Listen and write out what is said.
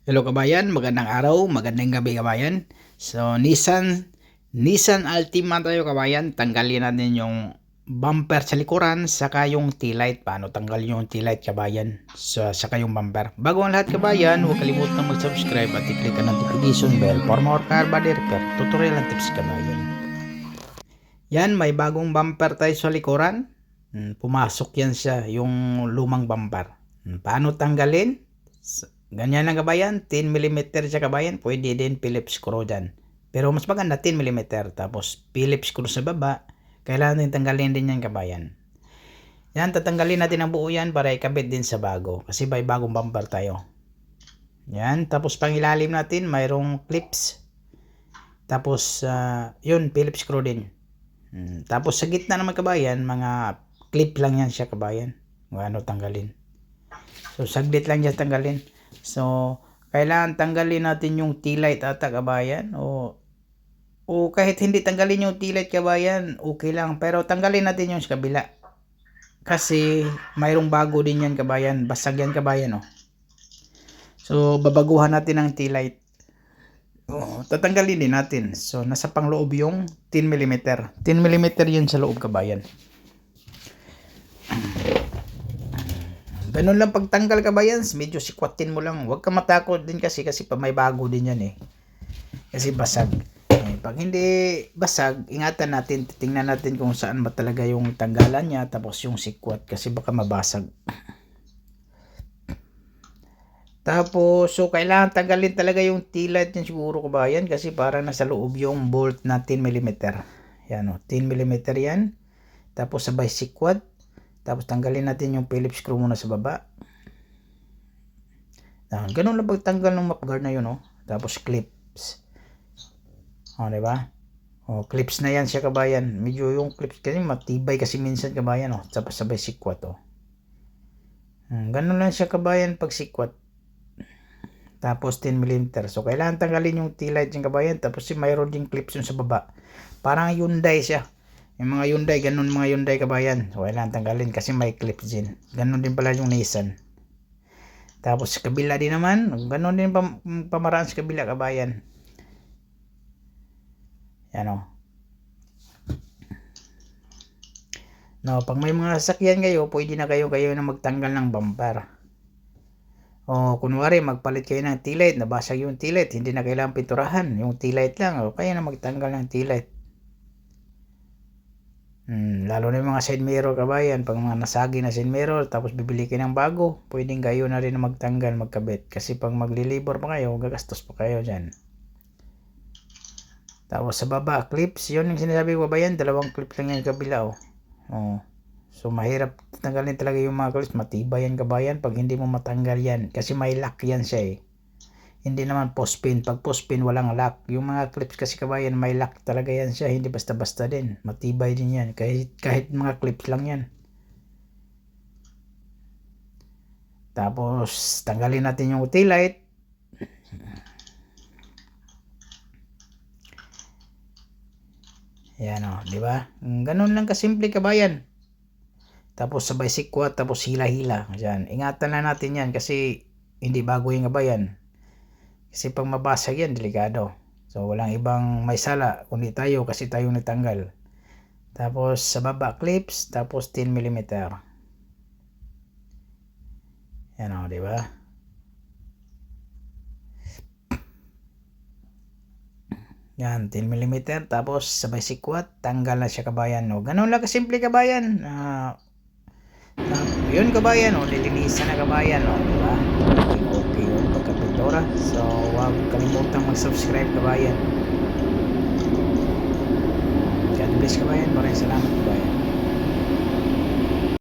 Hello kabayan, magandang araw, magandang gabi kabayan. So Nissan Altima tayo kabayan. Tanggalin natin yung bumper sa likuran saka yung tail light. Paano tanggalin yung tail light kabayan? Saka yung bumper. Bago ang lahat kabayan, huwag kalimutan mag-subscribe at i-click ang notification bell for more car body repair tutorial and tips kabayan. Yan, may bagong bumper tayo sa likuran. Pumasok yan siya, yung lumang bumper. Paano tanggalin? Ganyan lang kabayan, 10mm siya kabayan, pwede din Phillips screw dyan. Pero mas maganda 10mm, tapos Phillips screw sa baba, kailangan din tanggalin din yan kabayan. Yan, tatanggalin natin ang buo yan para ikabit din sa bago, kasi may bagong bumper tayo. Yan, tapos pang ilalim natin, mayroong clips. Tapos, yun, Phillips screw din. Tapos sa gitna naman kabayan, mga clip lang yan siya kabayan. Ano tanggalin. So, saglit lang yan tanggalin. So, kailangan tanggalin natin yung tail light ata kabayan o kahit hindi tanggalin yung tail light kabayan, okay lang. Pero tanggalin natin yung sa kabila. Kasi mayroong bago din yan kabayan. Basag yan kabayan oh. So, babaguhan natin ang tail light. Tatanggalin din natin. So, nasa pangloob yung 10mm. 10mm yun sa loob kabayan. Ganun lang pagtanggal kabayan, medyo sikwatin mo lang. Huwag ka matakot din kasi pa may bago din yan eh. Kasi basag. Pag hindi basag, ingatan natin, titingnan natin kung saan ba talaga yung tanggalan niya, tapos yung sikwat kasi baka mabasag. Tapos, so kailangan tanggalin talaga yung tail light niya siguro kabayan kasi parang nasa loob yung bolt na 10mm. Yan o, 10mm yan. Tapos sabay sikwat. Tapos tanggalin natin yung Phillips screw muna sa baba. Ganun lang pagtanggal ng map guard na yun oh. Tapos clips. Diba? Clips na yan siya kabayan. Medyo yung clips kasi matibay kasi minsan kabayan oh. Tapos sabay sikwat oh. Ganun lang siya kabayan pag sikwat. Tapos 10mm. So kailangan tanggalin yung tail light yung kabayan. Tapos mayroon ding clips yung sa baba. Parang Hyundai siya. Yung mga Hyundai, ganun mga Hyundai kabayan. So, kailangan tanggalin kasi may clips din. Ganun din pala yung Nissan. Tapos, sa kabila din naman, ganun din pamaraan sa kabila kabayan. Yan o. No, pag may mga sasakyan kayo, pwede na kayo na magtanggal ng bumper. O, kunwari, magpalit kayo ng tail light, nabasag yung tail light, hindi na kailangan pinturahan. Yung tail light lang, o kaya na magtanggal ng tail light. Lalo na yung mga side mirror kabayan, pag mga nasagi na side mirror tapos bibili kayo ng bago, pwedeng kayo na rin magtanggal, magkabit kasi pag maglilibor pa kayo, gagastos pa kayo dyan. Tapos sa baba, clips, yun yung sinasabi ko kabayan, dalawang clip lang yan kabila oh. So mahirap tanggalin talaga yung mga clips, matibay yan kabayan pag hindi mo matanggal yan kasi may lock yan siya eh. Hindi naman post pin. Pag post pin, walang lock. Yung mga clips kasi kabayan, may lock talaga yan siya. Hindi basta-basta din. Matibay din yan. Kahit mga clips lang yan. Tapos, tanggalin natin yung tail light. Yan o, di ba? Ganun lang kasimple kabayan. Tapos sabay sikwat, tapos hila-hila. Yan. Ingatan na natin yan kasi hindi bago yung kabayan. Kasi pag mabasag yan, delikado. So, walang ibang may sala, kundi tayo kasi tayo natanggal. Tapos, sa baba clips, tapos 10mm. Yan o, diba? Yan, 10mm. Tapos, sabay sikwat, tanggal na siya kabayan. O, ganun lang kasimple kabayan. Yun kabayan, o, nilinisan na kabayan. O, diba? Okay yun, pagkapintura. So, huwag kalimutang mag-subscribe kabayan. God bless kabayan. Maraming salamat.